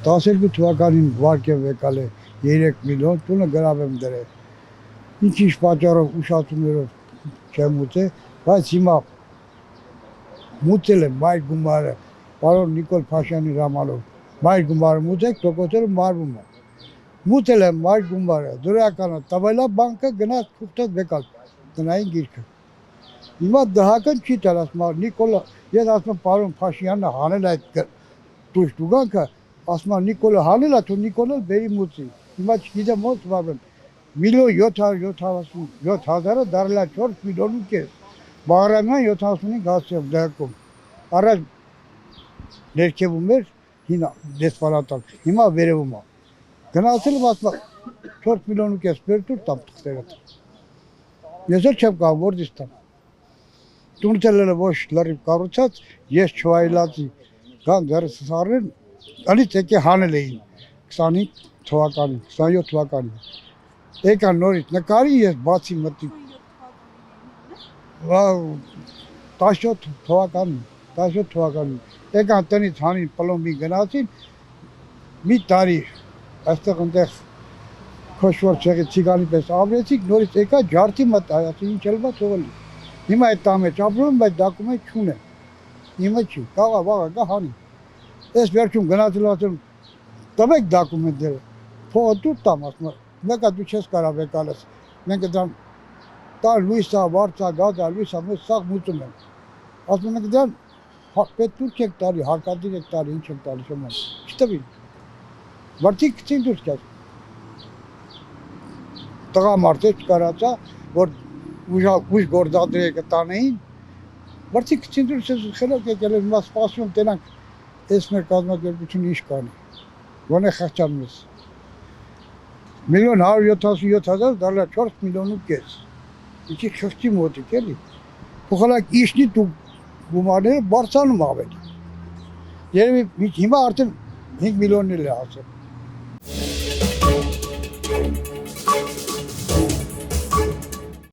12 թվականին վարկ եմ եկալ է 3 միլիոն, տունը գրավ եմ դրել։ Ինչ պատճառով ուշացումներով չեմ ուտել, բայց հիմա մուտել եմ մայր գումարը, պարոն Նիկոլ Փաշյանի հրամանով, մայր գումարը մուտեք, տոկոսերը մարվում է։ Մուտել եմ մայր գումարը, դրականը, տվելա բանկը գնաց թուղթով եկալ, տնային գիրքը։ Հիմա դհակն չի տալ, ասում եմ Նիկոլը, ես ասում եմ պարոն Փաշյանը հանել այդ տուգանքը, ասում եմ Նիկոլը հանել է, թող Նիկոլը բերի մուծի։ Հիմա չգիտեմ ոնց վարվեմ, 1.777.000-ը դարել է 4 միլիոն ու կես։ Բաղրամյան 75 հասցեով դահակում։ Առաջ ներքևում էր հինա դեսպանատան, հիմա վերևում է։ Գնացել եմ ասում 4 միլիոն ու կես բերտուր տամ թղթերը։ Ես էլ չեմ կարող որտից տամ։ Տունտելը ոչ լրիվ կառուցած, ես չվայելացի, կան դեռս սարեն, ալից եկե հանել էին 25 թվականին, 27 թվականին։ Եկան նորից նկարի, ես բացի մտի 17 թվականին, եկան տնից հանին պլոմբի գնացին, մի տարի, այստեղ ընդեղ քոշվոր չեղի ցիգանի պես ապրեցիք, նորից եկա ջարդի մտ այացի, ինչ էլ բա թողելի։ Հիմա այդ տամ մեջ ապրում եմ, բայց դոկումենտ չունեմ։ Հիմա չի, կաղա վաղա կա հանի։ Ես վերջում գնացել ասում, տվեք դոկումենտները, փողը դուր տամ, ասում եմ, մեկը դու չես կարող եկալս, մենք դրան տար լույսա, վարձա, գազա, լույսա, ես սաղ մուծում եմ։ Ասում ենք դրան պետք եք տարի, հարկադիր եք տարի, ինչ եք տարի, շոման, չտվին։ Վարդիկ կցին դուրս կյաս։ Տղամարդ է չկարացա, որ ուժ գործադրի կտանեին, վարդիկ կցին դուրս ես խելոք եկել եմ, հիմա սպասում եմ տենանք, ես մեր կազմակերպությունը ինչ կանի, ոնե խաղճանում ես։ 1.177.000 դարլա 4 միլիոն ու կես, իչի խղճի մոտիկ էլի, փոխալակ իշնի դու գումարները բարձանում ավելի, երևի հիմա արդեն 5 միլիոնն էլ է ասել։